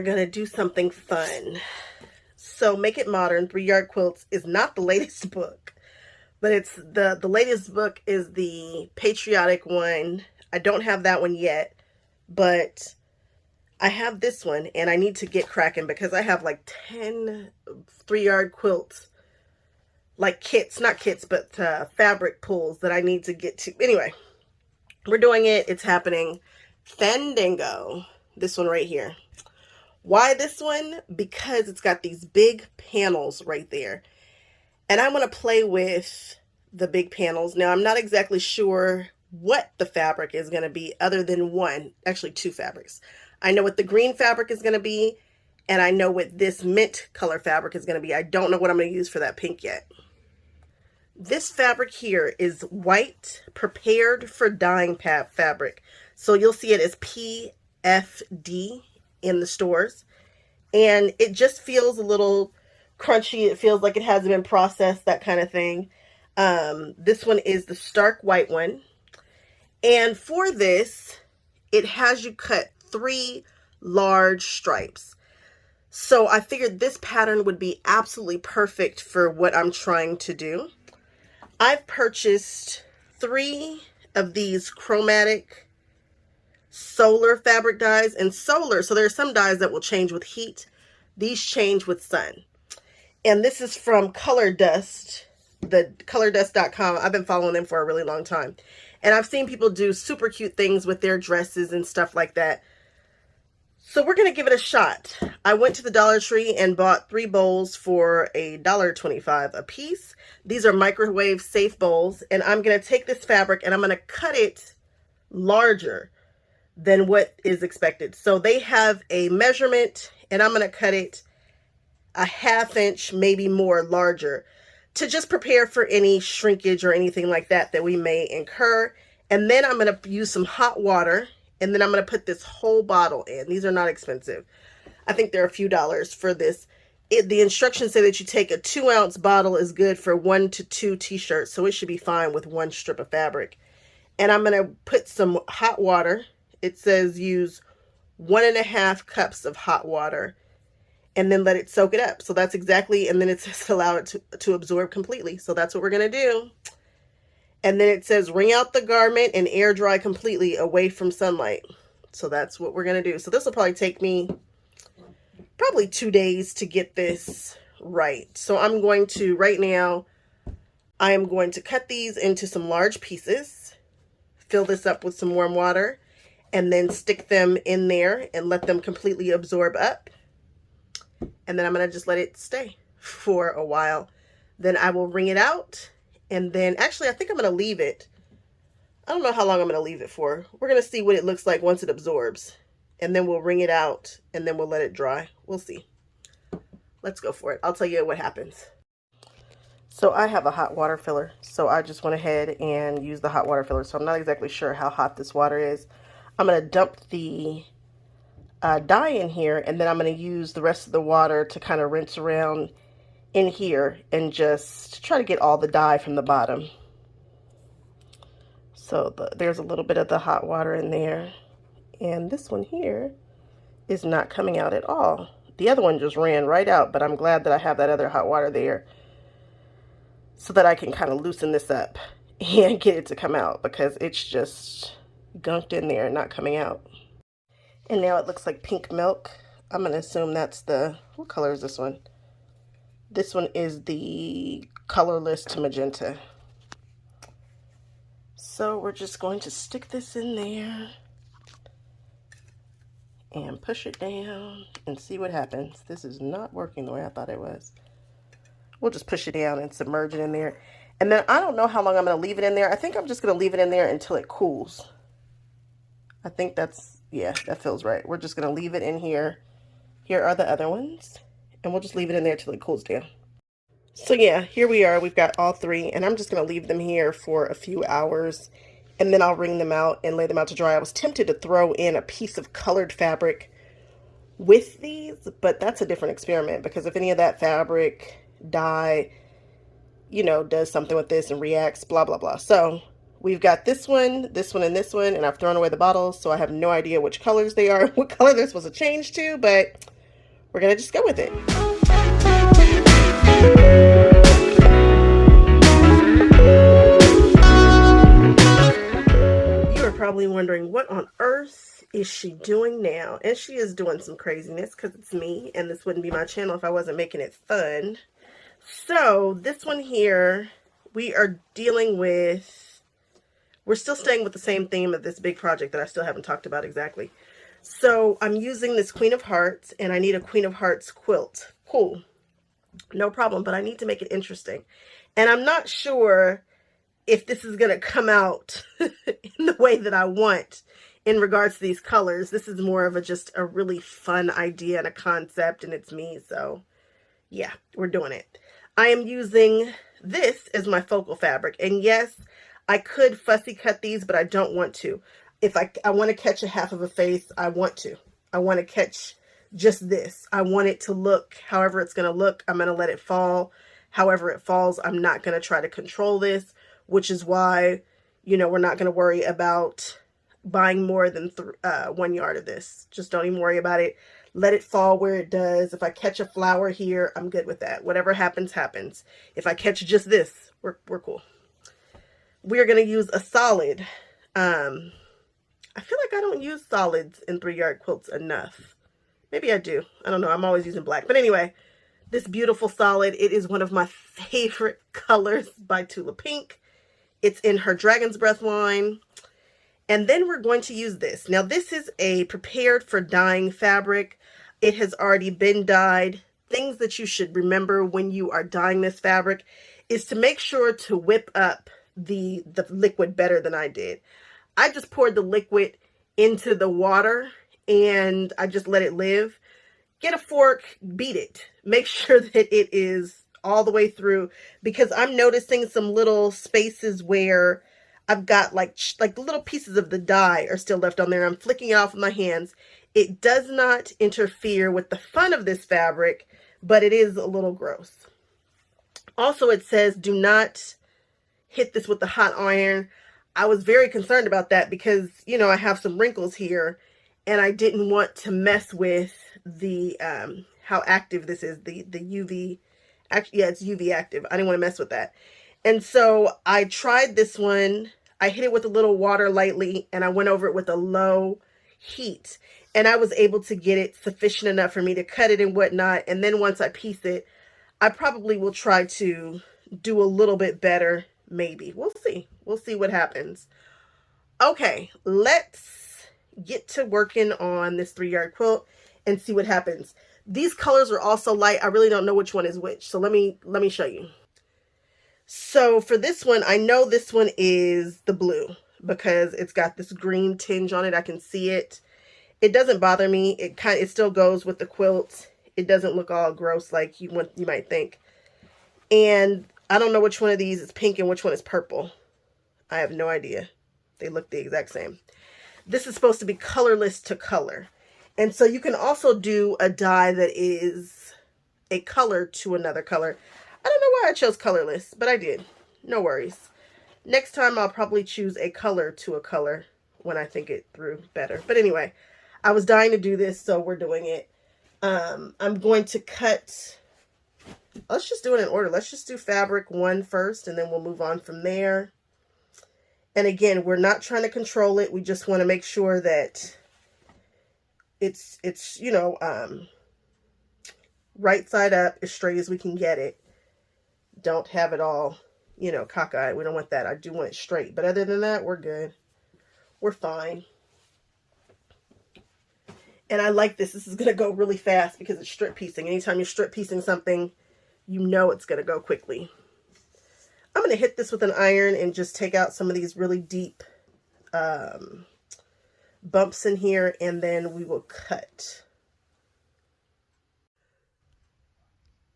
gonna do something fun. So Make It Modern, 3-Yard Quilts is not the latest book, but it's the latest book is the patriotic one. I don't have that one yet, but I have this one and I need to get cracking because I have like 10 3-yard quilts, like kits, not kits, but fabric pulls that I need to get to. Anyway, we're doing it. It's happening. Fandango, this one right here. Why this one? Because it's got these big panels right there. And I want to play with the big panels. Now, I'm not exactly sure what the fabric is going to be other than one, actually 2 fabrics. I know what the green fabric is going to be, and I know what this mint color fabric is going to be. I don't know what I'm going to use for that pink yet. This fabric here is white prepared for dyeing fabric. So you'll see it as PFD in the stores. And it just feels a little crunchy. It feels like it hasn't been processed, that kind of thing. This one is the stark white one. And for this, it has you cut 3 large stripes. So I figured this pattern would be absolutely perfect for what I'm trying to do. I've purchased 3 of these chromatic solar fabric dyes, and solar, so there are some dyes that will change with heat. These change with sun. And this is from Color Dust, the colordust.com. I've been following them for a really long time. And I've seen people do super cute things with their dresses and stuff like that. So we're going to give it a shot. I went to the Dollar Tree and bought 3 bowls for $1.25 a piece. These are microwave safe bowls. And I'm going to take this fabric and I'm going to cut it larger than what is expected. So they have a measurement and I'm going to cut it a 1/2 inch, maybe more larger, to just prepare for any shrinkage or anything like that that we may incur. And then I'm going to use some hot water, and then I'm going to put this whole bottle in. These are not expensive. I think they're a few dollars for this. The instructions say that you take a 2-ounce bottle is good for 1 to 2 t-shirts, so it should be fine with 1 strip of fabric. And I'm going to put some hot water. It says use 1.5 cups of hot water and then let it soak it up. So that's exactly, and then it says allow it to absorb completely. So that's what we're going to do. And then it says wring out the garment and air dry completely away from sunlight. So that's what we're going to do. So this will probably take me probably 2 days to get this right. So I'm going to, right now, I am going to cut these into some large pieces, fill this up with some warm water, and then stick them in there and let them completely absorb up. And then I'm going to just let it stay for a while. Then I will wring it out. And then actually, I think I'm going to leave it. I don't know how long I'm going to leave it for. We're going to see what it looks like once it absorbs. And then we'll wring it out and then we'll let it dry. We'll see. Let's go for it. I'll tell you what happens. So I have a hot water filler. So I just went ahead and used the hot water filler. So I'm not exactly sure how hot this water is. I'm going to dump the dye in here, and then I'm going to use the rest of the water to kind of rinse around in here and just try to get all the dye from the bottom. So there's a little bit of the hot water in there, and this one here is not coming out at all. The other one just ran right out, but I'm glad that I have that other hot water there so that I can kind of loosen this up and get it to come out, because it's just gunked in there and not coming out. And now it looks like pink milk. I'm going to assume that's the, what color is this one? This one is the colorless to magenta. So we're just going to stick this in there and push it down and see what happens. This is not working the way I thought it was. We'll just push it down and submerge it in there. And then I don't know how long I'm going to leave it in there. I think I'm just going to leave it in there until it cools. I think that's, yeah, that feels right. We're just going to leave it in here. Here are the other ones. And we'll just leave it in there till it cools down. So yeah, here we are. We've got all 3. And I'm just going to leave them here for a few hours. And then I'll wring them out and lay them out to dry. I was tempted to throw in a piece of colored fabric with these. But that's a different experiment. Because if any of that fabric dye, you know, does something with this and reacts, blah, blah, blah. So we've got this one, and this one, and I've thrown away the bottles, so I have no idea which colors they are, what color they're supposed to change to, but we're going to just go with it. You are probably wondering, what on earth is she doing now? And she is doing some craziness because it's me, and this wouldn't be my channel if I wasn't making it fun. So this one here, we are dealing with, we're still staying with the same theme of this big project that I still haven't talked about exactly. So I'm using this Queen of Hearts, and I need a Queen of Hearts quilt. Cool. No problem, but I need to make it interesting. And I'm not sure if this is going to come out in the way that I want in regards to these colors. This is more of just a really fun idea and a concept, and it's me. So yeah, we're doing it. I am using this as my focal fabric. And yes, I could fussy cut these, but I don't want to. If I want to catch a half of a face, I want to. I want to catch just this. I want it to look however it's going to look. I'm going to let it fall however it falls. I'm not going to try to control this, which is why, you know, we're not going to worry about buying more than 1 yard of this. Just don't even worry about it. Let it fall where it does. If I catch a flower here, I'm good with that. Whatever happens, happens. If I catch just this, we're cool. We're going to use a solid. I feel like I don't use solids in 3-yard quilts enough. Maybe I do. I don't know. I'm always using black. But anyway, this beautiful solid, it is one of my favorite colors by Tula Pink. It's in her Dragon's Breath line. And then we're going to use this. Now, this is a prepared for dyeing fabric. It has already been dyed. Things that you should remember when you are dyeing this fabric is to make sure to whip up the liquid better than I did. I just poured the liquid into the water and I just let it live. Get a fork, beat it. Make sure that it is all the way through, because I'm noticing some little spaces where I've got like little pieces of the dye are still left on there. I'm flicking it off with my hands. It does not interfere with the fun of this fabric, but it is a little gross. Also, it says do not hit this with the hot iron. I was very concerned about that because, you know, I have some wrinkles here and I didn't want to mess with the, how active this is, the UV, actually, yeah, it's UV active. I didn't want to mess with that. And so I tried this one. I hit it with a little water lightly and I went over it with a low heat and I was able to get it sufficient enough for me to cut it and whatnot. And then once I piece it, I probably will try to do a little bit better. Maybe. We'll see. We'll see what happens. Okay, let's get to working on this 3-yard quilt and see what happens. These colors are also light. I really don't know which one is which. So let me show you. So for this one, I know this one is the blue because it's got this green tinge on it. I can see it. It doesn't bother me. It still goes with the quilt. It doesn't look all gross like you might think. And I don't know which one of these is pink and which one is purple. I have no idea. They look the exact same. This is supposed to be colorless to color. And so you can also do a dye that is a color to another color. I don't know why I chose colorless, but I did. No worries. Next time I'll probably choose a color to a color when I think it through better. But anyway, I was dying to do this, so we're doing it. I'm going to cut... Let's just do it in order. Let's just do fabric 1 first, and then we'll move on from there. And again, we're not trying to control it. We just want to make sure that it's you know, right side up, as straight as we can get it. Don't have it all, you know, cockeyed. We don't want that. I do want it straight. But other than that, we're good. We're fine. And I like this. This is going to go really fast because it's strip piecing. Anytime you're strip piecing something, you know it's going to go quickly. I'm going to hit this with an iron and just take out some of these really deep bumps in here, and then we will cut.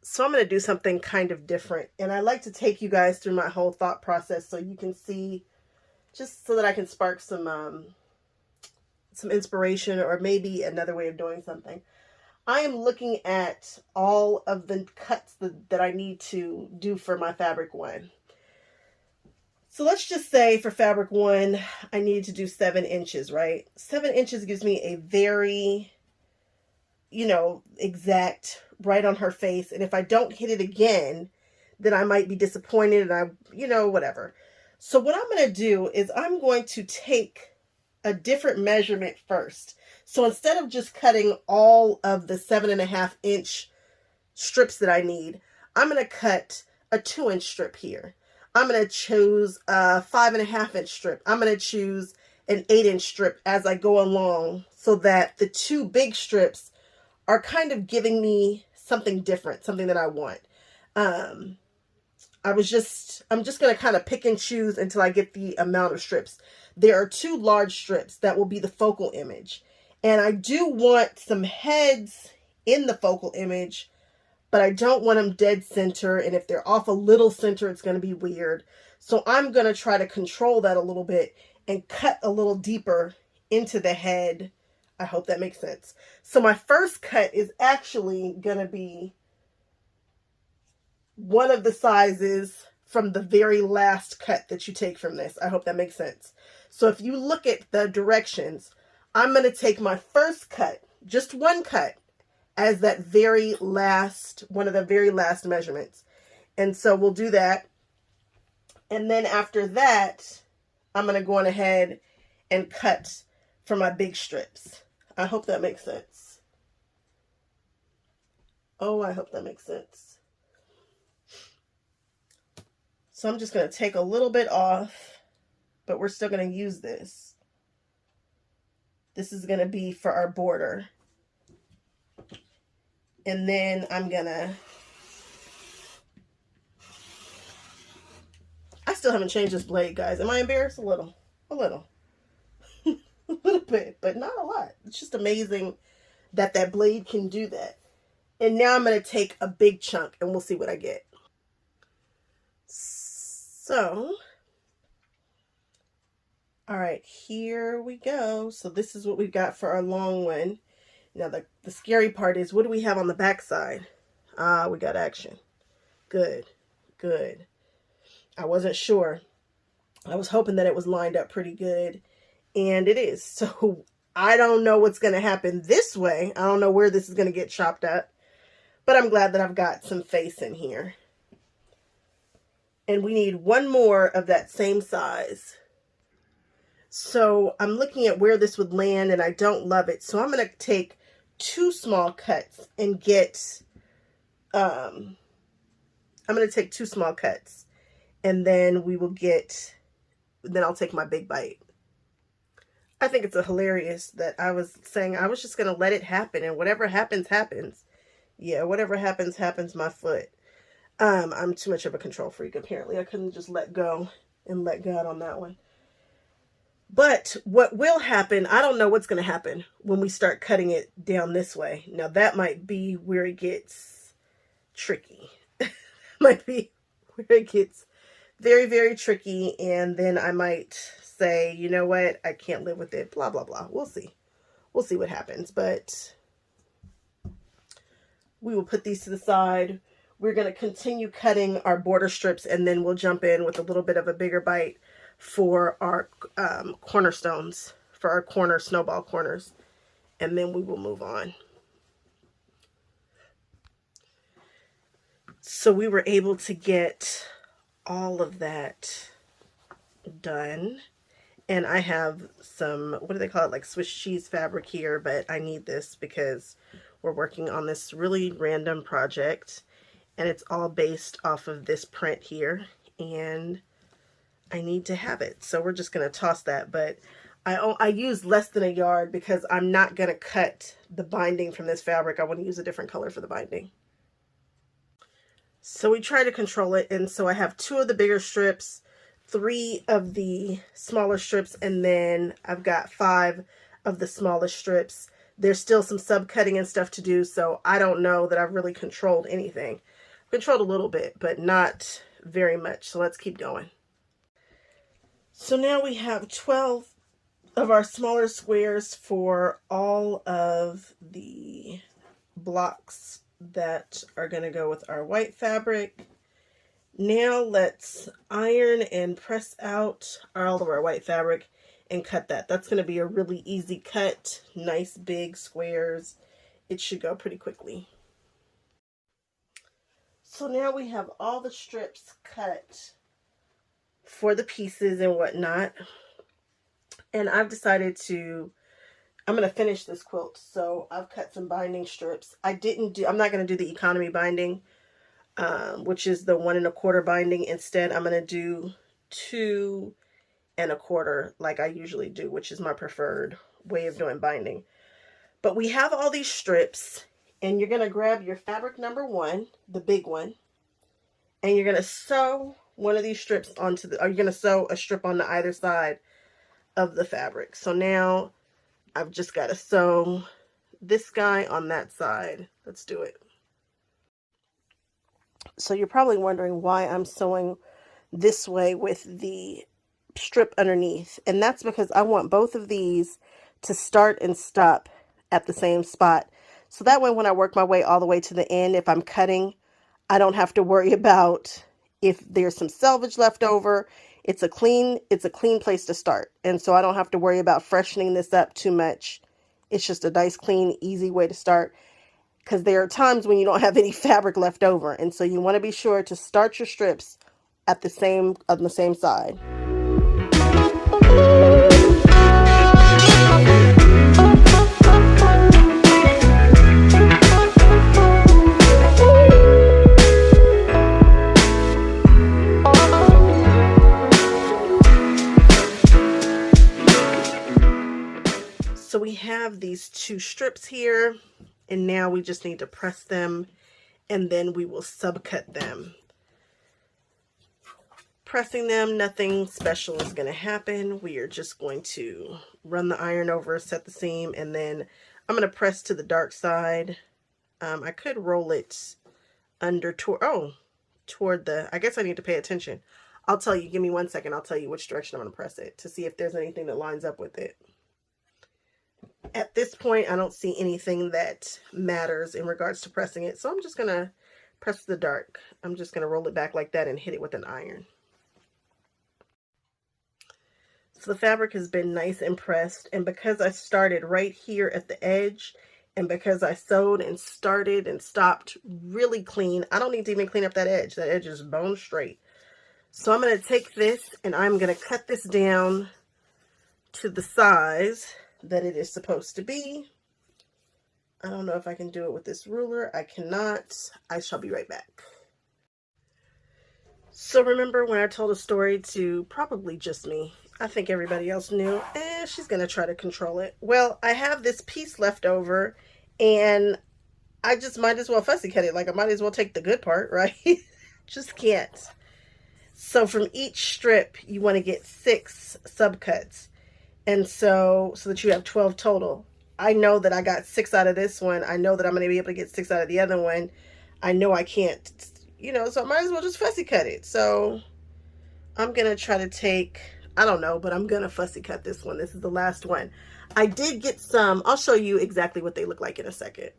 So I'm going to do something kind of different, and I like to take you guys through my whole thought process so you can see, just so that I can spark some inspiration or maybe another way of doing something. I am looking at all of the cuts that I need to do for my fabric 1. So let's just say for fabric 1, I need to do 7 inches, right? 7 inches gives me a very, you know, exact right on her face. And if I don't hit it again, then I might be disappointed and I, you know, whatever. So what I'm going to do is I'm going to take a different measurement first. So instead of just cutting all of the 7.5-inch strips that I need, I'm going to cut a 2-inch strip here. I'm going to choose a 5.5-inch strip. I'm going to choose an 8-inch strip as I go along, so that the two big strips are kind of giving me something different, something that I want. I'm just going to kind of pick and choose until I get the amount of strips. There are 2 large strips that will be the focal image. And I do want some heads in the focal image, but I don't want them dead center. And if they're off a little center, it's going to be weird. So I'm going to try to control that a little bit and cut a little deeper into the head. I hope that makes sense. So my first cut is actually going to be one of the sizes from the very last cut that you take from this. I hope that makes sense. So if you look at the directions, I'm going to take my first cut, just one cut, as that very last, one of the very last measurements. And so we'll do that. And then after that, I'm going to go on ahead and cut for my big strips. I hope that makes sense. Oh, I hope that makes sense. So I'm just going to take a little bit off, but we're still going to use this. This is going to be for our border. And then I'm going to, I still haven't changed this blade, guys. Am I embarrassed? A little. A little. A little bit, but not a lot. It's just amazing that that blade can do that. And now I'm going to take a big chunk and we'll see what I get. So, all right, here we go. So this is what we've got for our long one. Now the scary part is, what do we have on the back side? We got action. Good, good. I wasn't sure. I was hoping that it was lined up pretty good, and it is. So I don't know what's going to happen this way. I don't know where this is going to get chopped up, but I'm glad that I've got some face in here. And we need one more of that same size. So I'm looking at where this would land, and I don't love it. So I'm going to take 2 small cuts and get, I'm going to take 2 small cuts, and then we will get, then I'll take my big bite. I think it's hilarious that I was saying I was just going to let it happen, and whatever happens, happens. Yeah, whatever happens, happens, my foot. I'm too much of a control freak, apparently. I couldn't just let go and let God on that one. But what will happen, I don't know what's going to happen when we start cutting it down this way. Now, that might be where it gets tricky. Might be where it gets very, very tricky. And then I might say, you know what, I can't live with it, blah, blah, blah. We'll see. We'll see what happens. But we will put these to the side. We're going to continue cutting our border strips, and then we'll jump in with a little bit of a bigger bite for our cornerstones, for our corner snowball corners, and then we will move on. So we were able to get all of that done, and I have some, what do they call it, like Swiss cheese fabric here, but I need this because we're working on this really random project, and it's all based off of this print here, and I need to have it. So we're just going to toss that, but I use less than a yard because I'm not going to cut the binding from this fabric. I want to use a different color for the binding. So we try to control it, and so I have 2 of the bigger strips, 3 of the smaller strips, and then I've got 5 of the smallest strips. There's still some sub-cutting and stuff to do, so I don't know that I've really controlled anything. Controlled a little bit, but not very much. So let's keep going. So now we have 12 of our smaller squares for all of the blocks that are going to go with our white fabric. Now let's iron and press out all of our white fabric and cut that. That's going to be a really easy cut, nice big squares, it should go pretty quickly. So now we have all the strips cut for the pieces and whatnot. And I've decided I'm going to finish this quilt. So I've cut some binding strips. I'm not going to do the economy binding, which is the 1 1/4 binding. Instead, I'm going to do 2 1/4 like I usually do, which is my preferred way of doing binding. But we have all these strips, and you're going to grab your fabric number 1, the big one, and you're going to sew one of these strips onto or you're going to sew a strip on either side of the fabric. So now I've just got to sew this guy on that side. Let's do it. So you're probably wondering why I'm sewing this way with the strip underneath. And that's because I want both of these to start and stop at the same spot. So that way when I work my way all the way to the end, if I'm cutting, I don't have to worry about if there's some selvage left over. It's a clean place to start. And so I don't have to worry about freshening this up too much. It's just a nice, clean, easy way to start. Because there are times when you don't have any fabric left over. And so you want to be sure to start your strips on the same side. So we have these 2 strips here, and now we just need to press them, and then we will subcut them. Pressing them, nothing special is going to happen. We are just going to run the iron over, set the seam, and then I'm going to press to the dark side. I could roll it under toward the, I guess I need to pay attention. I'll tell you, give me 1 second. I'll tell you which direction I'm going to press it to see if there's anything that lines up with it. At this point, I don't see anything that matters in regards to pressing it. So I'm just going to press the dark. I'm just going to roll it back like that and hit it with an iron. So the fabric has been nice and pressed. And because I started right here at the edge, and because I sewed and started and stopped really clean, I don't need to even clean up that edge. That edge is bone straight. So I'm going to take this and I'm going to cut this down to the size that it is supposed to be. I don't know if I can do it with this ruler. I cannot. I shall be right back. So remember when I told a story to probably just me? I think everybody else knew, she's going to try to control it. Well, I have this piece left over, and I just might as well fussy cut it. Like, I might as well take the good part, right? Just can't. So from each strip, you want to get 6 subcuts. And so that you have 12 total. I know that I got 6 out of this one. I know that I'm going to be able to get 6 out of the other one. I know I can't, so I might as well just fussy cut it. So I'm going to try to take, I don't know, but I'm going to fussy cut this one. This is the last one. I did get some, I'll show you exactly what they look like in a second.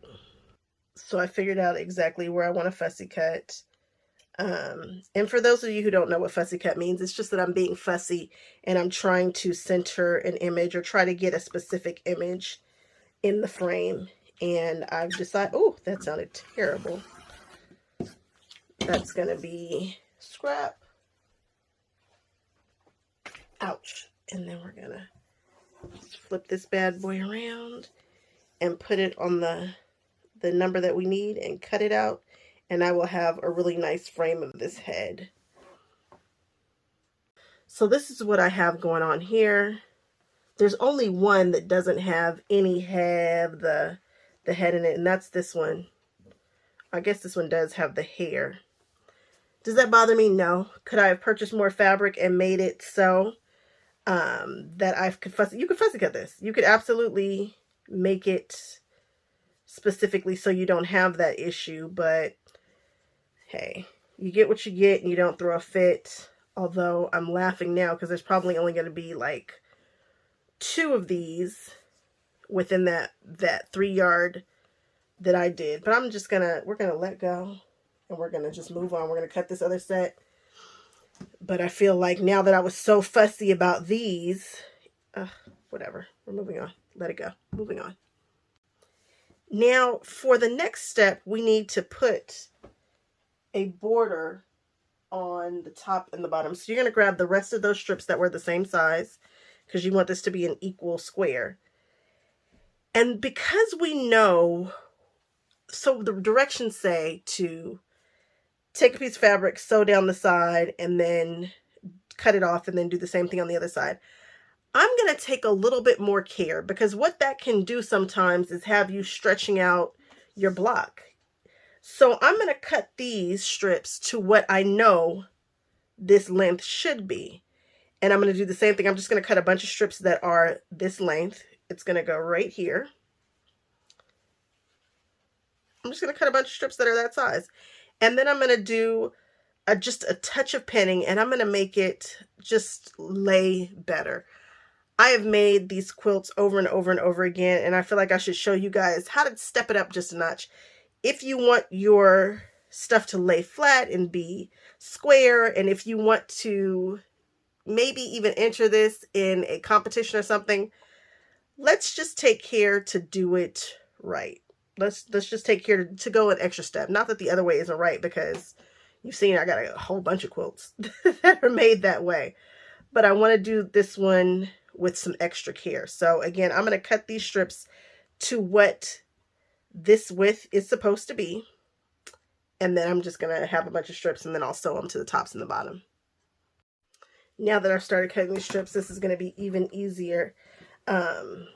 So I figured out exactly where I want to fussy cut. And for those of you who don't know what fussy cut means, it's just that I'm being fussy and I'm trying to center an image or try to get a specific image in the frame. And I've decided, oh, that sounded terrible. That's going to be scrap. Ouch. And then we're going to flip this bad boy around and put it on the number that we need and cut it out. And I will have a really nice frame of this head. So this is what I have going on here. There's only one that doesn't have any head, the head in it, and that's this one. I guess this one does have the hair. Does that bother me? No. Could I have purchased more fabric and made it so that I could fussy? You could fussy cut this. You could absolutely make it specifically so you don't have that issue, but hey, you get what you get and you don't throw a fit. Although I'm laughing now because there's probably only going to be like 2 of these within that 3 yard that I did. But I'm just we're going to let go and we're going to just move on. We're going to cut this other set. But I feel like now that I was so fussy about these, whatever, we're moving on. Let it go. Moving on. Now for the next step, we need to put a border on the top and the bottom. So you're going to grab the rest of those strips that were the same size, because you want this to be an equal square. And because we know, so the directions say to take a piece of fabric, sew down the side, and then cut it off, and then do the same thing on the other side. I'm going to take a little bit more care, because what that can do sometimes is have you stretching out your block. So I'm going to cut these strips to what I know this length should be. And I'm going to do the same thing. I'm just going to cut a bunch of strips that are this length. It's going to go right here. I'm just going to cut a bunch of strips that are that size. And then I'm going to do just a touch of pinning, and I'm going to make it just lay better. I have made these quilts over and over and over again, and I feel like I should show you guys how to step it up just a notch. If you want your stuff to lay flat and be square, and if you want to maybe even enter this in a competition or something, let's just take care to do it right. Let's just take care to go an extra step. Not that the other way isn't right, because you've seen I got a whole bunch of quilts that are made that way. But I want to do this one with some extra care. So again, I'm going to cut these strips to what this width is supposed to be. And then I'm just going to have a bunch of strips, and then I'll sew them to the tops and the bottom. Now that I've started cutting these strips, this is going to be even easier. Because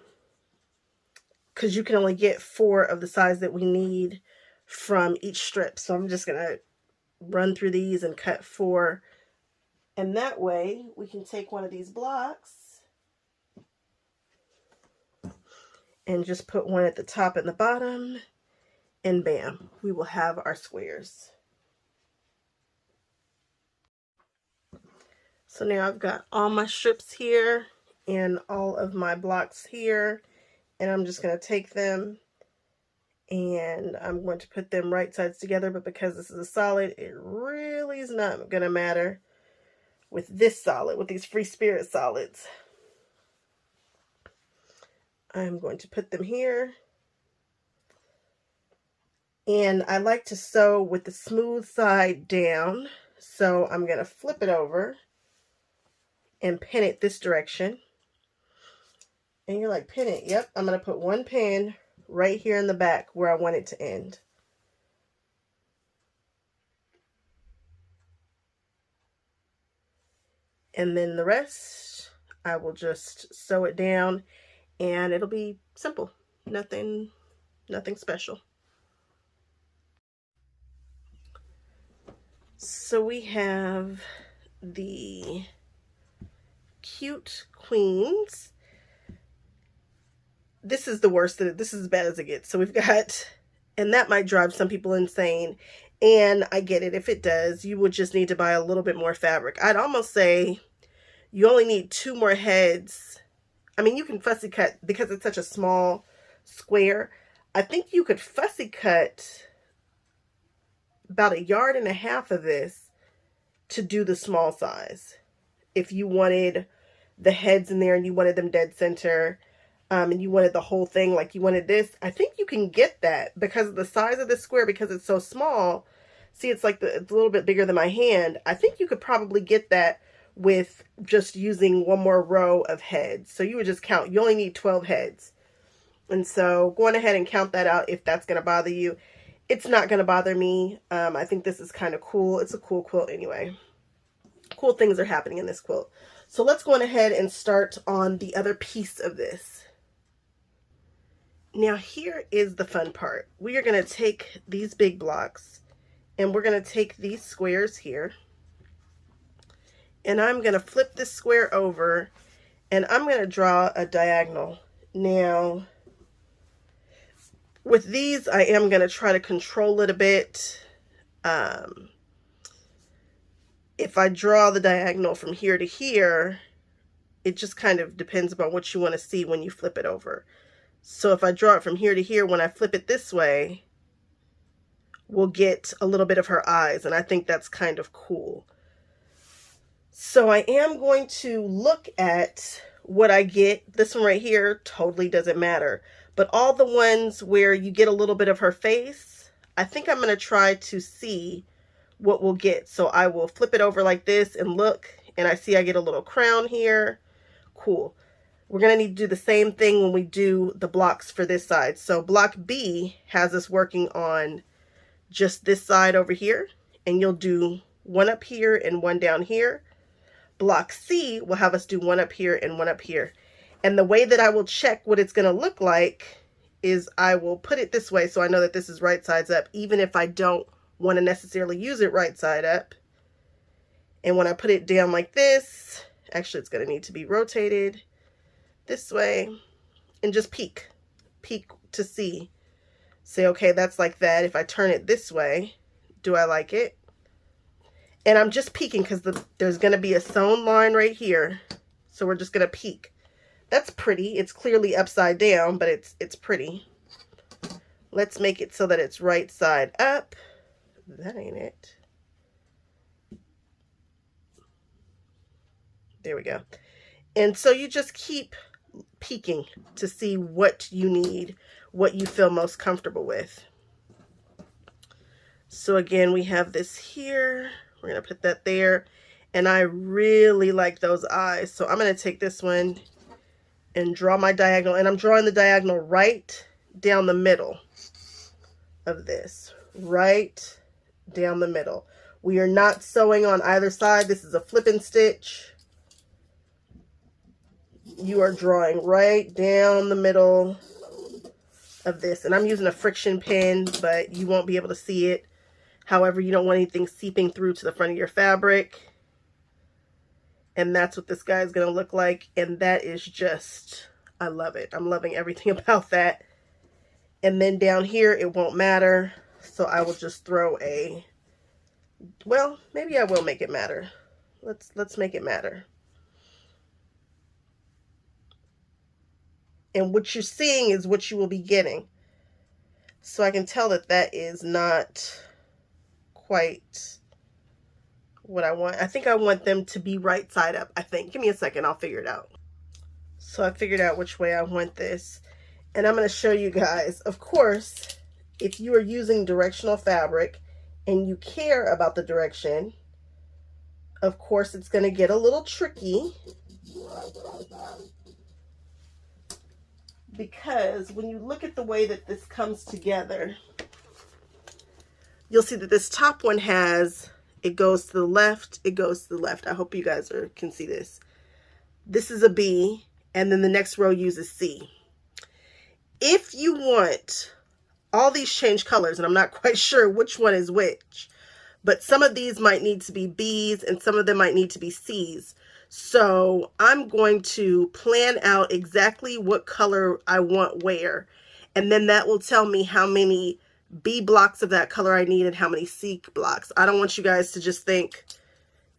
you can only get 4 of the size that we need from each strip. So I'm just going to run through these and cut 4. And that way we can take one of these blocks and just put one at the top and the bottom, and bam, we will have our squares. So now I've got all my strips here and all of my blocks here, and I'm just going to take them and I'm going to put them right sides together, but because this is a solid, it really is not going to matter with this solid, with these free spirit solids. I'm going to put them here. And I like to sew with the smooth side down. So I'm going to flip it over and pin it this direction. And you're like, pin it? Yep, I'm going to put one pin right here in the back where I want it to end. And then the rest, I will just sew it down, and it'll be simple. Nothing special. So we have the cute queens. This is the worst. This is as bad as it gets. So we've got, and that might drive some people insane. And I get it. If it does, you would just need to buy a little bit more fabric. I'd almost say you only need 2 more heads. I mean, you can fussy cut, because it's such a small square. I think you could fussy cut about 1.5 yards of this to do the small size. If you wanted the heads in there and you wanted them dead center, and you wanted the whole thing like you wanted this, I think you can get that because of the size of the square, because it's so small. See, it's like it's a little bit bigger than my hand. I think you could probably get that with just using 1 more row of heads. So you would just count. You only need 12 heads. And so go on ahead and count that out if that's going to bother you. It's not going to bother me. I think this is kind of cool. It's a cool quilt anyway. Cool things are happening in this quilt. So let's go on ahead and start on the other piece of this. Now here is the fun part. We are going to take these big blocks and we're going to take these squares here, and I'm going to flip this square over and I'm going to draw a diagonal. Now with these, I am going to try to control it a bit. If I draw the diagonal from here to here, it just kind of depends upon what you want to see when you flip it over. So if I draw it from here to here, when I flip it this way, we'll get a little bit of her eyes, and I think that's kind of cool. So I am going to look at what I get. This one right here totally doesn't matter. But all the ones where you get a little bit of her face, I think I'm going to try to see what we'll get. So I will flip it over like this and look, and I see I get a little crown here. Cool. We're going to need to do the same thing when we do the blocks for this side. So block B has us working on just this side over here, and you'll do one up here and one down here. Block C will have us do one up here and one up here. And the way that I will check what it's going to look like is I will put it this way so I know that this is right sides up, even if I don't want to necessarily use it right side up. And when I put it down like this, actually it's going to need to be rotated this way, and just peek to see. Say, okay, that's like that. If I turn it this way, do I like it? And I'm just peeking because there's going to be a sewn line right here. So we're just going to peek. That's pretty. It's clearly upside down, but it's pretty. Let's make it so that it's right side up. That ain't it. There we go. And so you just keep peeking to see what you need, what you feel most comfortable with. So again, we have this here. We're going to put that there. And I really like those eyes. So I'm going to take this one and draw my diagonal. And I'm drawing the diagonal right down the middle of this. Right down the middle. We are not sewing on either side. This is a flip and stitch. You are drawing right down the middle of this. And I'm using a friction pin, but you won't be able to see it. However, you don't want anything seeping through to the front of your fabric. And that's what this guy is going to look like. And that is just, I love it. I'm loving everything about that. And then down here, it won't matter. So I will just throw a, well, maybe I will make it matter. Let's make it matter. And what you're seeing is what you will be getting. So I can tell that that is not quite what I want. I think I want them to be right side up, I think. Give me a second, I'll figure it out. So I figured out which way I want this. And I'm going to show you guys. Of course, if you are using directional fabric and you care about the direction, of course it's going to get a little tricky. Because when you look at the way that this comes together, you'll see that this top one has, it goes to the left, it goes to the left. I hope you guys can see this. This is a B, and then the next row uses C. If you want all these change colors, and I'm not quite sure which one is which, but some of these might need to be B's and some of them might need to be C's. So I'm going to plan out exactly what color I want where, and then that will tell me how many B blocks of that color I need and how many C blocks. I don't want you guys to just think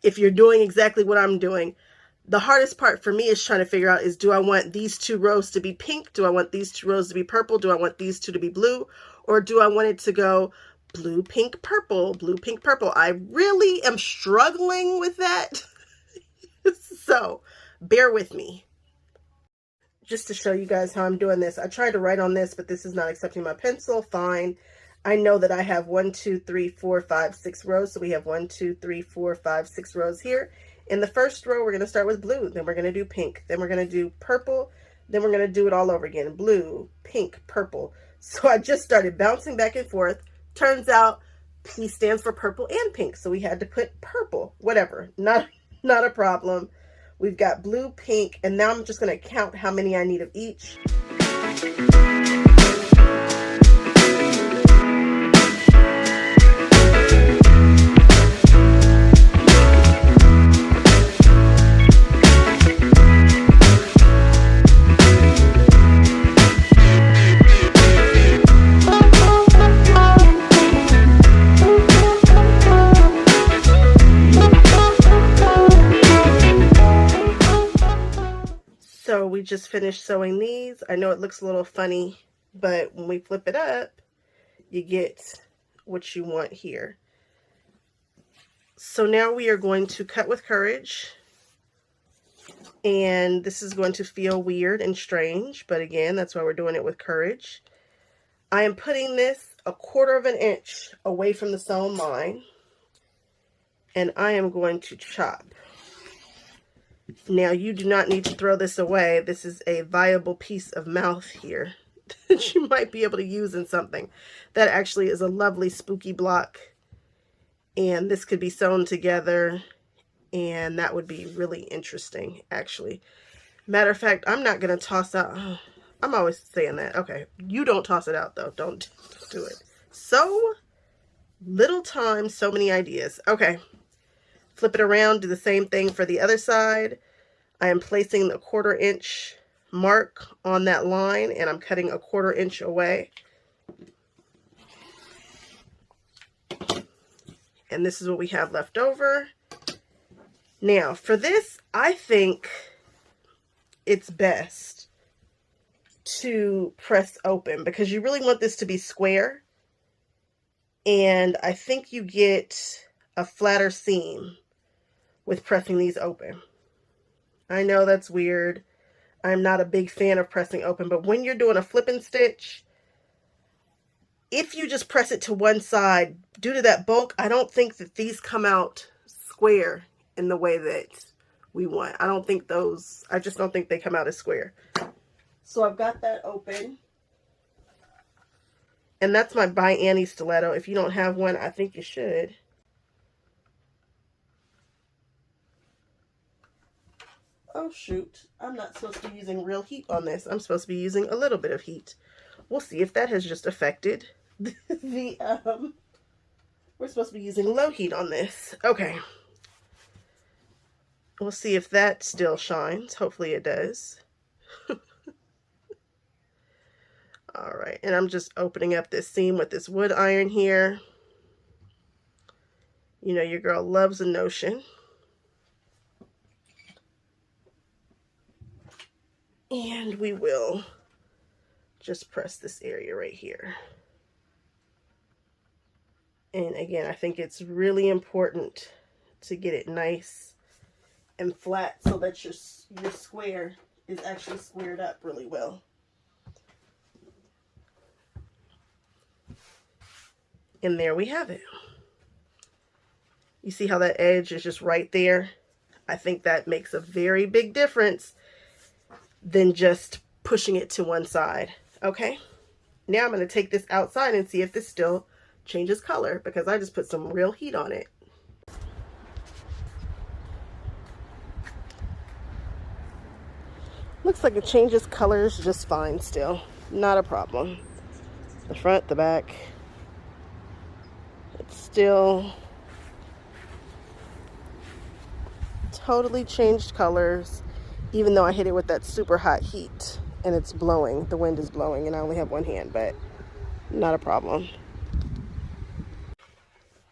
if you're doing exactly what I'm doing. The hardest part for me is trying to figure out is, do I want these two rows to be pink? Do I want these two rows to be purple? Do I want these two to be blue? Or do I want it to go blue, pink, purple, blue, pink, purple? I really am struggling with that. So bear with me. Just to show you guys how I'm doing this, I tried to write on this, but this is not accepting my pencil. Fine. I know that I have 1, 2, 3, 4, 5, 6 rows. So we have 1, 2, 3, 4, 5, 6 rows here. In the first row, we're going to start with blue. Then we're going to do pink. Then we're going to do purple. Then we're going to do it all over again. Blue, pink, purple. So I just started bouncing back and forth. Turns out P stands for purple and pink. So we had to put purple, whatever. Not a problem. We've got blue, pink, and now I'm just going to count how many I need of each. So we just finished sewing these. I know it looks a little funny, but when we flip it up, you get what you want here. So now we are going to cut with courage. And this is going to feel weird and strange, but again, that's why we're doing it with courage. I am putting this 1/4 of an inch away from the sewn line, and I am going to chop. Now, you do not need to throw this away. This is a viable piece of mouth here that you might be able to use in something. That actually is a lovely spooky block, and this could be sewn together, and that would be really interesting, actually. Matter of fact, I'm not going to toss out. Oh, I'm always saying that. Okay, you don't toss it out, though. Don't do it. So little time, so many ideas. Okay, flip it around, do the same thing for the other side. I am placing the 1/4 inch mark on that line, and I'm cutting 1/4 inch away. And this is what we have left over. Now, for this, I think it's best to press open because you really want this to be square. And I think you get a flatter seam with pressing these open. I know that's weird. I'm not a big fan of pressing open, but when you're doing a flip and stitch, if you just press it to one side, due to that bulk, I don't think that these come out square in the way that we want. I just don't think they come out as square. So I've got that open. And that's my By Annie stiletto. If you don't have one, I think you should. Oh shoot, I'm not supposed to be using real heat on this. I'm supposed to be using a little bit of heat. We'll see if that has just affected we're supposed to be using low heat on this. Okay. We'll see if that still shines. Hopefully it does. All right, and I'm just opening up this seam with this wood iron here. You know, your girl loves a notion. And we will just press this area right here. And again, I think it's really important to get it nice and flat so that your square is actually squared up really well. And there we have it. You see how that edge is just right there? I think that makes a very big difference than just pushing it to one side. Okay, now I'm going to take this outside and see if this still changes color because I just put some real heat on it. Looks like it changes colors just fine still. Not a problem. The front, the back. It's still totally changed colors, even though I hit it with that super hot heat and it's blowing. The wind is blowing and I only have one hand, but not a problem.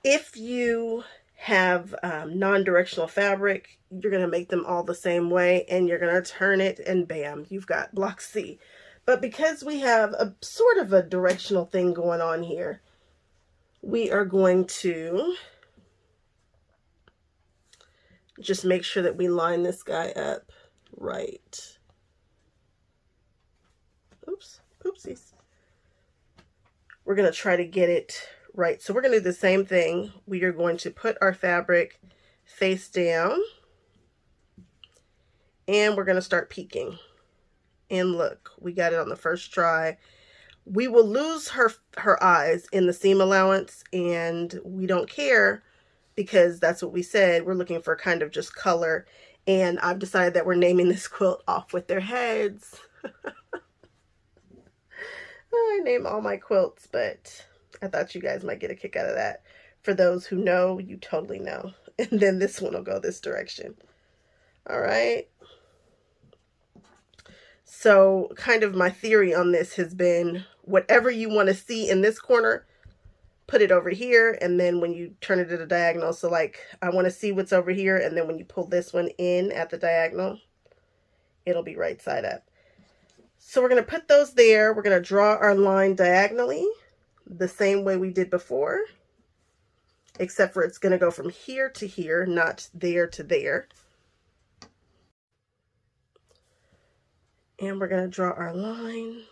If you have non-directional fabric, you're going to make them all the same way and you're going to turn it and bam, you've got block C. But because we have a sort of a directional thing going on here, we are going to just make sure that we line this guy up right. Oops, oopsies. We're going to try to get it right. So we're going to do the same thing. We are going to put our fabric face down and we're going to start peeking. And look, we got it on the first try. We will lose her eyes in the seam allowance and we don't care because that's what we said. We're looking for kind of just color. And I've decided that we're naming this quilt off with their heads. I name all my quilts, but I thought you guys might get a kick out of that. For those who know, you totally know. And then this one will go this direction. All right. So kind of my theory on this has been whatever you want to see in this corner, put it over here. And then when you turn it at a diagonal, so like I want to see what's over here. And then when you pull this one in at the diagonal, it'll be right side up. So we're going to put those there. We're going to draw our line diagonally the same way we did before, except for it's going to go from here to here, not there to there. And we're going to draw our line.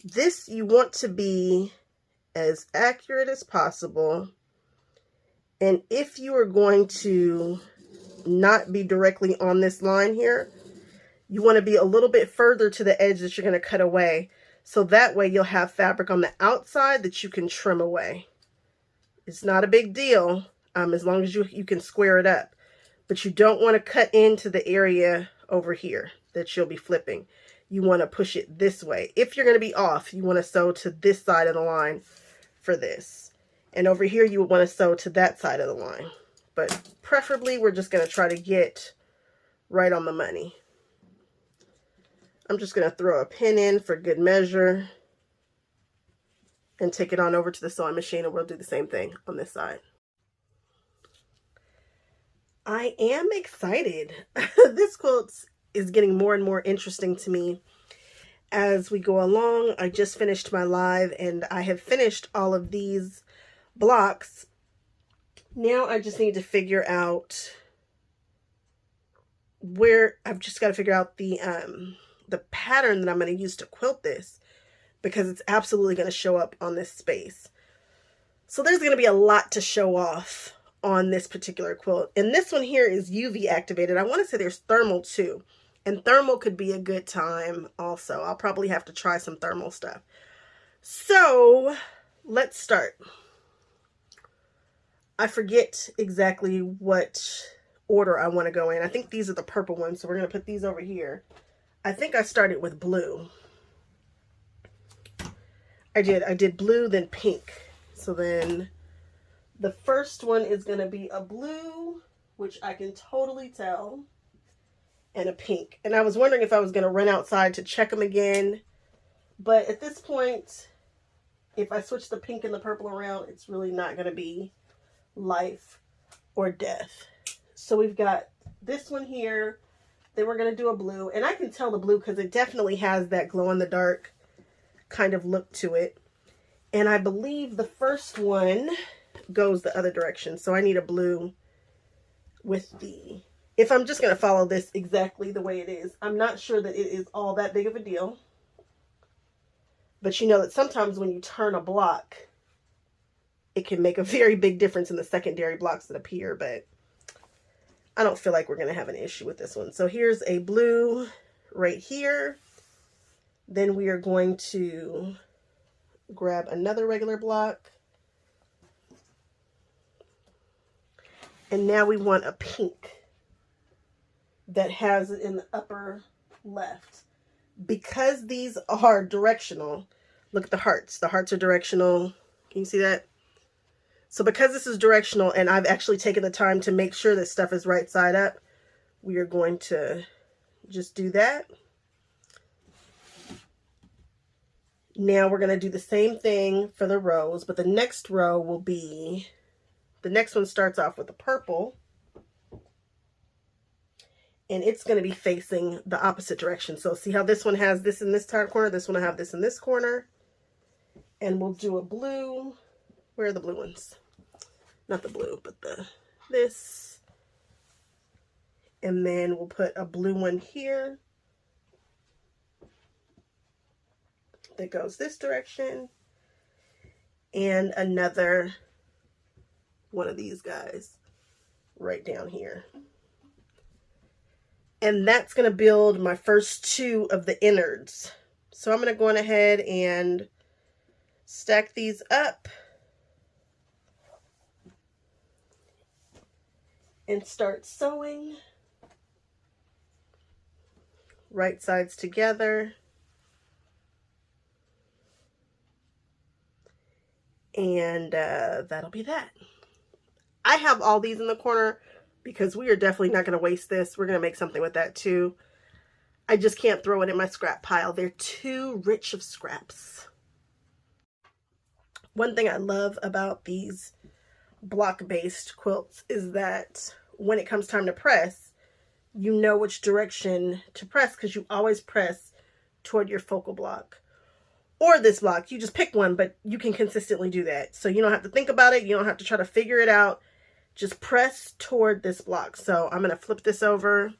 This you want to be as accurate as possible. And if you are going to not be directly on this line here, you want to be a little bit further to the edge that you're going to cut away. So that way you'll have fabric on the outside that you can trim away. It's not a big deal as long as you can square it up. But you don't want to cut into the area over here that you'll be flipping. You want to push it this way. If you're going to be off, you want to sew to this side of the line for this. And over here, you would want to sew to that side of the line. But preferably, we're just going to try to get right on the money. I'm just going to throw a pin in for good measure and take it on over to the sewing machine, and we'll do the same thing on this side. I am excited. This quilt is getting more and more interesting to me as we go along. I just finished my live and I have finished all of these blocks. Now I just need to figure out where, I've just got to figure out the pattern that I'm going to use to quilt this, because it's absolutely going to show up on this space. So there's going to be a lot to show off on this particular quilt. And this one here is UV activated. I want to say there's thermal too. And thermal could be a good time also. I'll probably have to try some thermal stuff. So let's start. I forget exactly what order I want to go in. I think these are the purple ones. So we're going to put these over here. I think I started with blue. I did blue, then pink. So then the first one is going to be a blue, which I can totally tell, and a pink. And I was wondering if I was going to run outside to check them again. But at this point, if I switch the pink and the purple around, it's really not going to be life or death. So we've got this one here. Then we're going to do a blue. And I can tell the blue because it definitely has that glow-in-the-dark kind of look to it. And I believe the first one goes the other direction. So I need a blue with the, if I'm just going to follow this exactly the way it is, I'm not sure that it is all that big of a deal. But you know that sometimes when you turn a block, it can make a very big difference in the secondary blocks that appear, but I don't feel like we're going to have an issue with this one. So here's a blue right here. Then we are going to grab another regular block. And now we want a pink that has it in the upper left. Because these are directional, look at the hearts. The hearts are directional. Can you see that? So because this is directional and I've actually taken the time to make sure that stuff is right side up, we are going to just do that. Now we're going to do the same thing for the rows, but the next row will be, the next one starts off with a purple. And it's going to be facing the opposite direction. So see how this one has this in this corner, this one will have this in this corner. And we'll do a blue. Where are the blue ones? Not the blue, but this. And then we'll put a blue one here that goes this direction. And another one of these guys right down here. And that's going to build my first two of the innards. So I'm going to go on ahead and stack these up and start sewing right sides together. And that'll be that. I have all these in the corner because we are definitely not going to waste this. We're going to make something with that too. I just can't throw it in my scrap pile. They're too rich of scraps. One thing I love about these block-based quilts is that when it comes time to press, you know which direction to press because you always press toward your focal block. or this block. You just pick one, but you can consistently do that. So you don't have to think about it. You don't have to try to figure it out. Just press toward this block. So I'm going to flip this over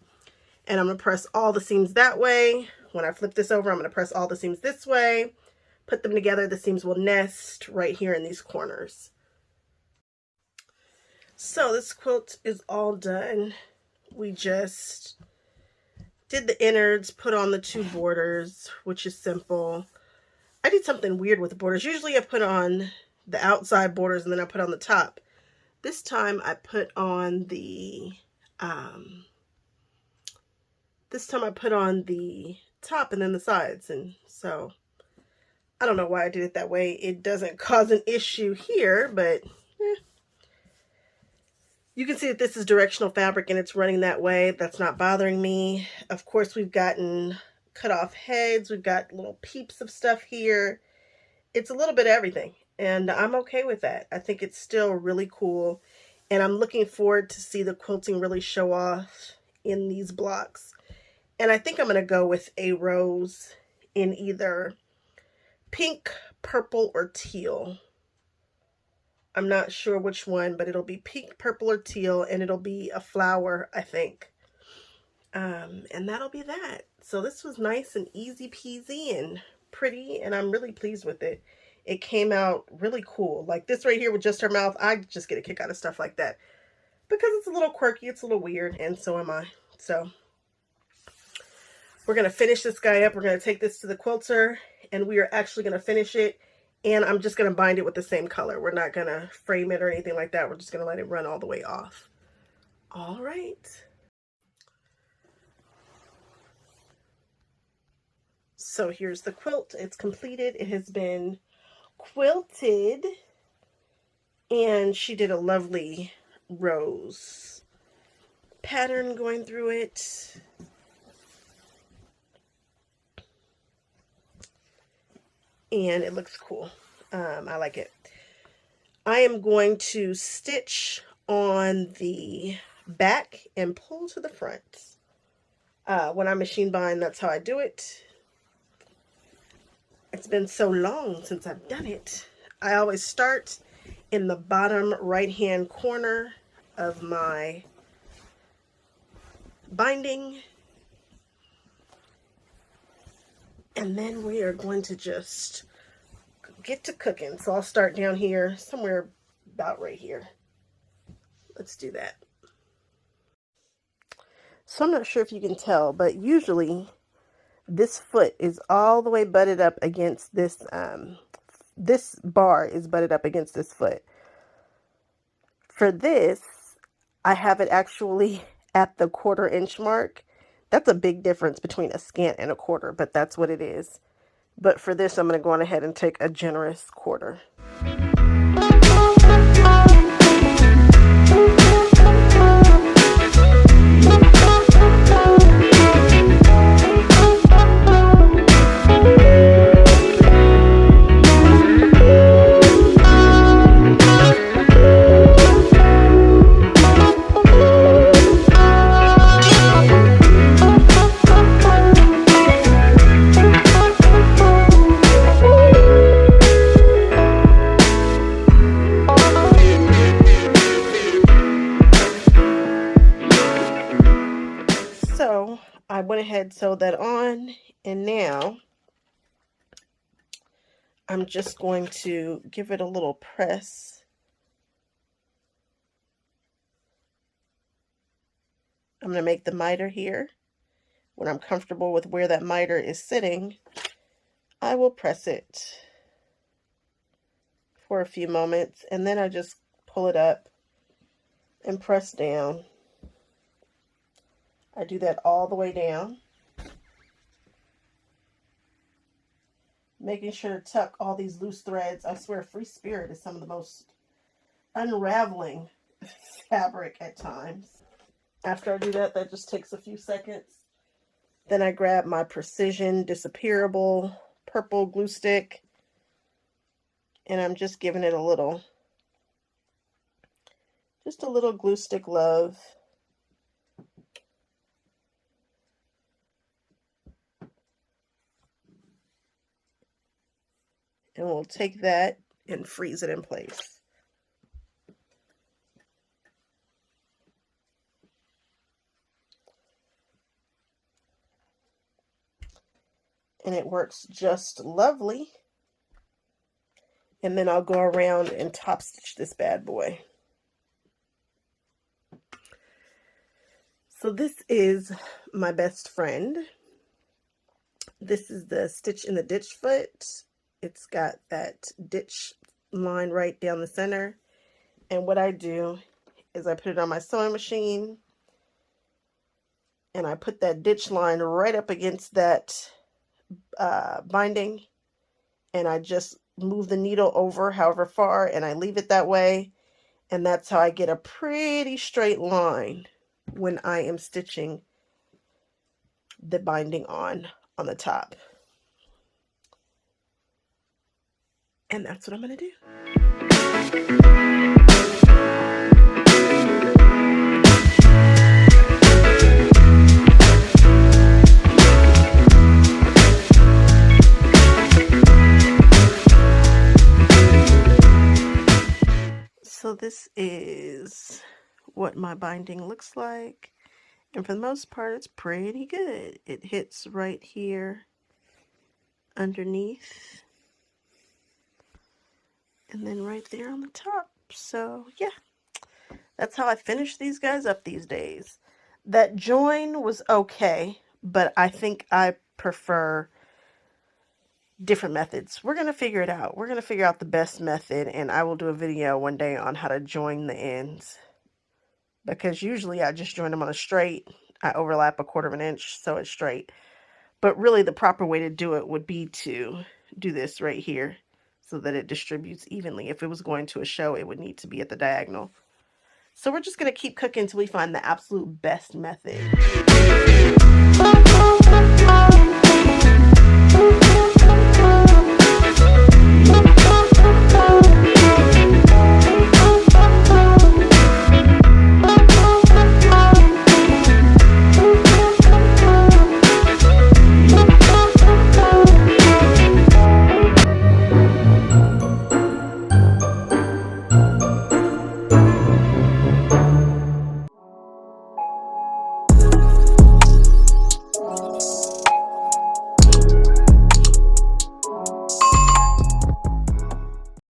and I'm going to press all the seams that way. When I flip this over, I'm going to press all the seams this way. Put them together. The seams will nest right here in these corners. So this quilt is all done. We just did the innards, put on the 2 borders, which is simple. I did something weird with the borders. Usually I put on the outside borders and then I put on the top. This time I put on the top and then the sides. And so I don't know why I did it that way. It doesn't cause an issue here, but you can see that this is directional fabric and it's running that way. That's not bothering me. Of course, we've gotten cut off heads. We've got little peeps of stuff here. It's a little bit of everything, and I'm okay with that. I think it's still really cool, and I'm looking forward to see the quilting really show off in these blocks. And I think I'm going to go with a rose in either pink, purple, or teal. I'm not sure which one, but it'll be pink, purple, or teal, and it'll be a flower, I think. And that'll be that. So this was nice and easy peasy and pretty, and I'm really pleased with it. It came out really cool. Like this right here with just her mouth, I just get a kick out of stuff like that because it's a little quirky, it's a little weird, and so am I. So we're going to finish this guy up. We're going to take this to the quilter, and we are actually going to finish it. And I'm just going to bind it with the same color. We're not going to frame it or anything like that. We're just going to let it run all the way off. All right. So here's the quilt. It's completed. It has been quilted. And she did a lovely rose pattern going through it. And it looks cool. I like it. I am going to stitch on the back and pull to the front. When I machine bind, that's how I do it. It's been so long since I've done it. I always start in the bottom right-hand corner of my binding. And then we are going to just get to cooking. So I'll start down here, somewhere about right here. Let's do that. So I'm not sure if you can tell, but usually this foot is all the way butted up against this, this bar is butted up against this foot. For this, I have it actually at the 1/4 inch mark. That's a big difference between a scant and a 1/4, but that's what it is. But for this, I'm going to go on ahead and take a generous 1/4. So I went ahead, sewed that on, and now I'm just going to give it a little press. I'm going to make the miter here. When I'm comfortable with where that miter is sitting, I will press it for a few moments, and then I just pull it up and press down. I do that all the way down, making sure to tuck all these loose threads. I swear free spirit is some of the most unraveling fabric at times. After I do that, that just takes a few seconds. Then I grab my Precision Disappearable purple glue stick, and I'm just giving it a little, just a little glue stick love. And we'll take that and freeze it in place. And it works just lovely. And then I'll go around and top stitch this bad boy. So this is my best friend. This is the stitch in the ditch foot. It's got that ditch line right down the center. And what I do is I put it on my sewing machine and I put that ditch line right up against that binding, and I just move the needle over however far and I leave it that way, and that's how I get a pretty straight line when I am stitching the binding on the top. And that's what I'm going to do. So this is what my binding looks like, and for the most part it's pretty good. It hits right here underneath and then right there on the top. So yeah, that's how I finish these guys up these days. That join was okay, but I think I prefer different methods. We're going to figure it out. We're going to figure out the best method, and I will do a video one day on how to join the ends. Because usually I just join them on a straight. I overlap 1/4 of an inch so it's straight. But really the proper way to do it would be to do this right here so that it distributes evenly. If it was going to a show, it would need to be at the diagonal. So we're just going to keep cooking until we find the absolute best method.